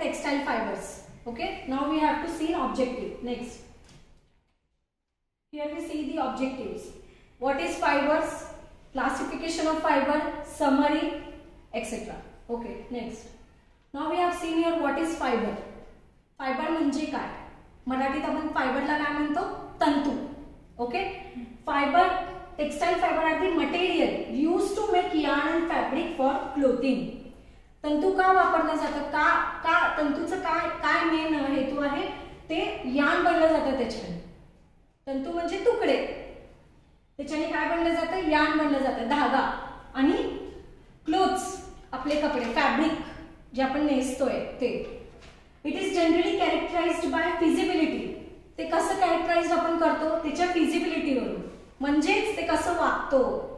textile fibers. Okay, now we have to see an objective. Next, here we see the objectives. What is fibers, classification of fiber, summary, etc. Okay, next, now we have seen here what is fiber. Fiber म्हणजे काय, मराठीत आपण फायबरला काय म्हणतो, तंतू. Okay, fibre, textile fibre are the material used to make yarn and fabric for clothing. तंतू का वापरलं जातं, का तंतूचं काय मेन हेतू आहे, ते यार्न बनलं जातं त्याच्याने. तंतू म्हणजे तुकडे, त्याच्याने काय बनलं जातं, यार्न बनलं जातं, धागा. आणि क्लोथ्स, आपले कपडे, फॅब्रिक जे आपण नेसतोय ते. It is generally characterised by feasibility. ते कसं कॅरेक्टराइज आपण करतो, त्याच्या फिजिबिलिटीवरून, म्हणजेच ते कसं वागतो,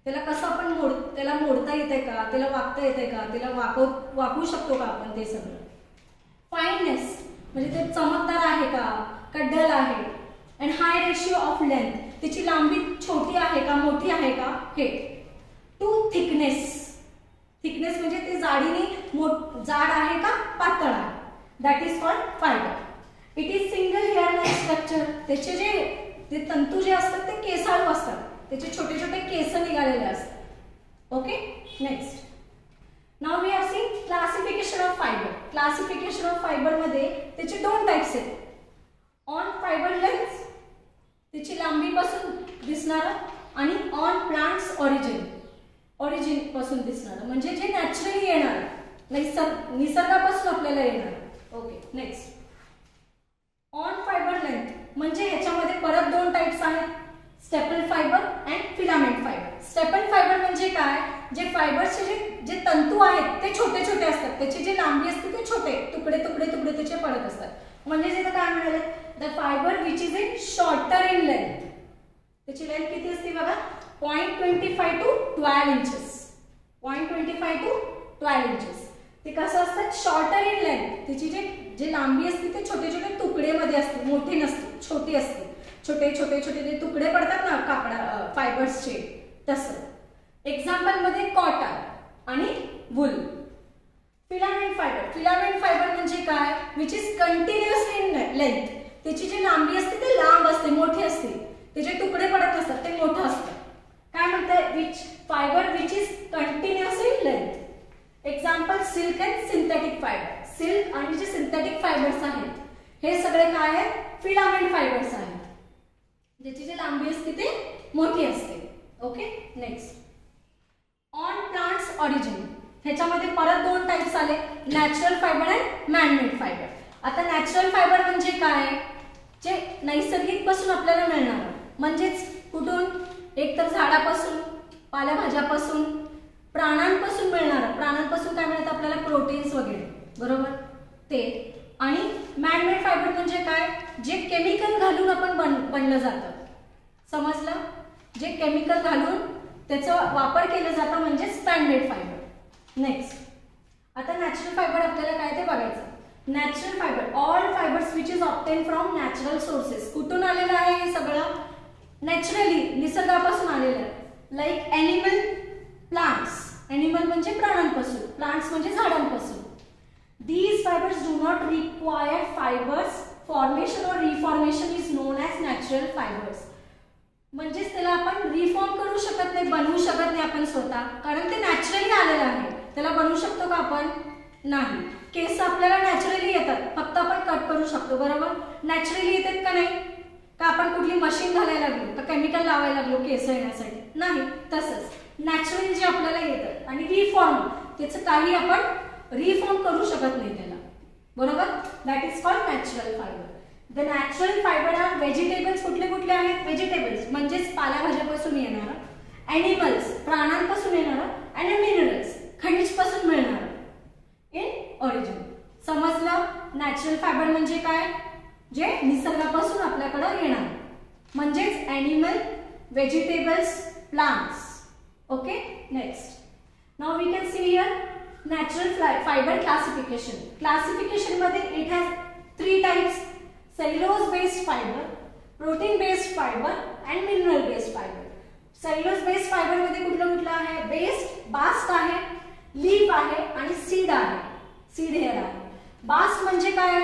त्याला कसं आपण त्याला मोडता येते का, त्याला वागता येते का, त्याला वाकवू शकतो का आपण, ते सगळं. फाईननेस म्हणजे ते चमकदार आहे का डल आहे. And high ratio of length, त्याची लांबी छोटी आहे का मोठी आहे का, हे. टू थिकनेस, थिकनेस म्हणजे ते जाडीने जाड आहे का पातळ आहे, that is called fibre. It is single hair like structure. त्याचे जे तंतू जे असतात ते केसाळू असतात, त्याचे छोटे छोटे केस निघालेले असतात. Okay, next, now we have seen classification of fibre. Classification of fibre मध्ये त्याचे दोन टाइप्स आहेत. ऑन फायबर लेंथ, त्याची लांबीपासून दिसणारं, आणि ऑन प्लांट्स ऑरिजिन पासून दिसणारं, म्हणजे जे नॅचरली येणार, निसर्गापासून आपल्याला येणार. Okay, next, on fibre length म्हणजे याच्यामध्ये परत दोन टाइप्स आहेत, staple fibre and filament fibre. Staple fibre म्हणजे काय, जे फायबरचे जे तंतू आहेत ते छोटे छोटे असतात, त्याची जी लांबी असते ते छोटे तुकडे त्याचे पडत असतात. म्हणजे इथं काय म्हणाले, the fibre which is in shorter in length. त्याची लेंथ किती असते बघा, 0.25 to 12 inches. 0.25 to 12 inches. ते कसं असतात, शॉर्टर इन लेंथ. त्याची जे लांबी असते ते छोटे छोटे तुकडेमध्ये असते, मोठी नसते, छोटी असते. छोटे ते तुकडे पडतात ना कापडा फायबर्सचे, तसं. एक्झाम्पल मध्ये कॉटन आणि वूल. फिलामेंट फायबर म्हणजे काय, which is continuous in length. त्याची जी लांबी असते ते लांब असते, मोठी असते, त्याचे तुकडे पडत असतात, ते मोठं असतं. काय म्हणतात, fibre which is continuous in length. Example silk and synthetic fibre. Silk आणि जे सिंथेटिक फायबर्स आहेत हे सगळे काय आहेत, फिलामेंट फायबर्स आहेत, ज्याची जी लांबी असते ते मोठी असते. Okay, next, on plants origin. ह्याच्यामध्ये परत दोन टाइप्स आले, natural fibre and man-made fibre. आता नॅचरल फायबर म्हणजे काय, जे नैसर्गिक पासून आपल्याला मिळणार, म्हणजेच कुठून, एक तर झाडापासून, पालेभाज्यापासून, प्राण्यांपासून मिळणार. प्राण्यांपासून काय मिळतं आपल्याला, प्रोटीन्स वगैरे, बरोबर, ते. आणि मॅनमेड फायबर म्हणजे काय, जे केमिकल घालून आपण बनलं जातं, समजलं, जे केमिकल घालून त्याचा वापर केला जातो, म्हणजे मॅनमेड फायबर. नेक्स्ट, आता नॅचरल फायबर आपल्याला काय ते बघायचं. Natural fibre, all fibres which is obtain from natural sources. कुठून आलेलं आहे हे सगळं, नॅचरली, निसर्गापासून आलेलं आहे. Like animal, plants. एनिमल म्हणजे प्राण्यांपासून, प्लांट्स म्हणजे झाडांपासून. These fibers do not require fibers formation or reformation is known as natural fibers. म्हणजे त्याला आपण रिफॉर्म करू शकत नाही, बनवू शकत नाही आपण स्वतः, कारण ते नॅचरली आलेलं आहे. त्याला बनवू शकतो का आपण, नाही. केस आपल्याला नॅचरली येतात, फक्त आपण कट करू शकतो, बरोबर. नॅचरली येतात का नाही, का आपण कुठली मशीन घालायला लागलो, का केमिकल लावायला लागलो केस येण्यासाठी, नाही. तसंच नॅचरली जे आपल्याला येतात. आणि रिफॉर्म, त्याचं काही आपण रिफॉर्म करू शकत नाही त्याला, बरोबर. That is called natural fibre. The natural fibre are vegetables. कुठले आहेत, व्हेजिटेबल्स म्हणजेच पालेभाज्यापासून येणार, एनिमल्स प्राण्यांपासून येणार, आणि मिनरल्स खनिज पासून मिळणार इन ऑरिजिन. समजलं, नॅचरल फायबर म्हणजे काय, जे निसर्गापासून आपल्याकडे येणार, म्हणजेच animal, vegetables, plants. Okay, next, now we can see here natural fiber classification. Classification मध्ये it has 3 types, cellulose based fiber, protein based fiber and mineral based fiber. Cellulose based fiber मध्ये कुठलं आहे, based, bast आहे, leaf आहे आणि seed आहे, seed hair आहे. Bast म्हणजे काय,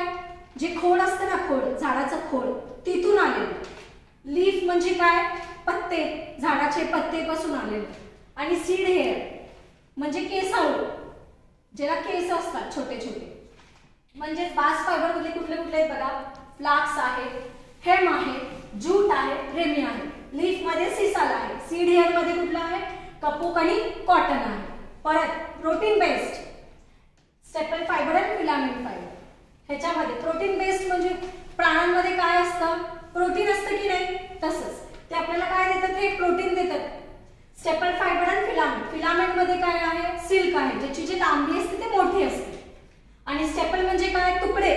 जे खोड असतं ना, खोड, झाडाचं खोड, तिथून आलेलं. लीफ म्हणजे काय, पत्ते, झाडाचे पत्ते पासून आलेले. आणि सीड हेअर म्हणजे केसाळू, ज्याला केस असतात छोटे छोटे. म्हणजे बास्ट फायबर मध्ये कुठले कुठले आहेत बघा, फ्लाक्स आहे, हेम आहे, जूट आहे, रेमी आहे. लीफ मध्ये सिसाल आहे. सीड हेअर मध्ये कुठलं आहे, कपूक आणि कॉटन आहे. परत प्रोटीन बेस्ड स्टेपल फायबर आणि फिलामेंट फायबर. ह्याच्यामध्ये प्रोटीन बेस्ड म्हणजे प्राण्यांमध्ये काय असतं, प्रोटीन असतं की नाही, तसंच ते आपल्याला काय देतात, हे प्रोटीन देतात. स्टेपल फायबर आणि फिलामेंट. फिलामेंट मध्ये काय आहे, सिल्क आहे, ज्याची जी लांबी असते ती मोठी असते. आणि स्टेपल म्हणजे काय, तुकडे,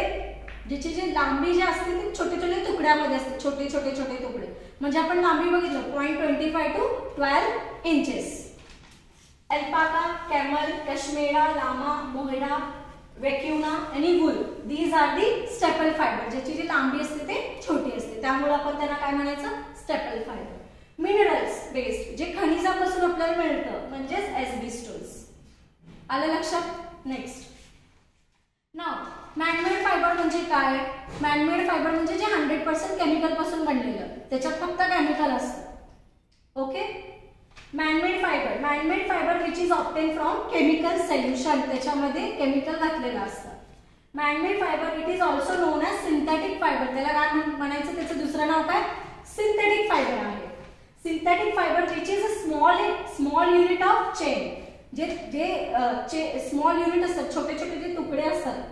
ज्याची जी लांबी जी असते ती छोटे छोटे तुकड्यामध्ये असते, छोटे छोटे छोटे तुकडे. म्हणजे आपण लांबी बघितलं 0.25 to 12 inches. Alpaca, camel, cashmere, llama, mohair, vicuna आणि wool, these are the staple fibre. ज्याची जी लांबी असते ते छोटी असते, त्यामुळे आपण त्यांना काय म्हणायचं, स्टेपल फायबर. मिनरल्स बेस्ड, जे खनिजापासून आपल्याला मिळतं, म्हणजेच एस्बेस्टोस. आलं लक्षात. नेक्स्ट नाव मॅनमेड फायबर म्हणजे काय, मॅनमेड फायबर म्हणजे जे 100% केमिकल पासून बनलेलं, त्याच्यात फक्त केमिकल असतं. Okay. Manmade fibre which is obtain from chemical solution, त्याच्यामध्ये केमिकल घातलेलं असतं. Manmade fibre it is also known as synthetic fibre. त्याला काय म्हणायचं, त्याचं दुसरं नाव काय, सिंथेटिक फायबर आहे. Synthetic fibre which is a small unit of chain. जे स्मॉल युनिट असतात, छोटे छोटे जे तुकडे असतात,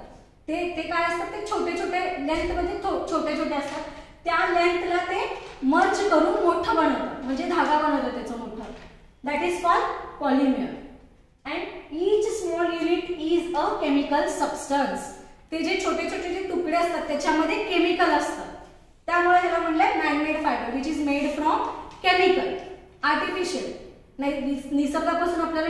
ते काय असतात, ते छोटे छोटे लेंथ मध्ये छोटे छोटे असतात. त्या लेंथला ते मर्ज करून मोठं बनवतात, म्हणजे धागा बनवतात त्याचं मोठं. That is called polymer. And each small unit is a chemical substance. ते जे छोटे छोटे जे तुकडे असतात त्याच्यामध्ये केमिकल असतात, त्यामुळे त्याला म्हणलंय manmade fibre which is made from chemical, artificial. नाही, निसर्गापासून आपल्याला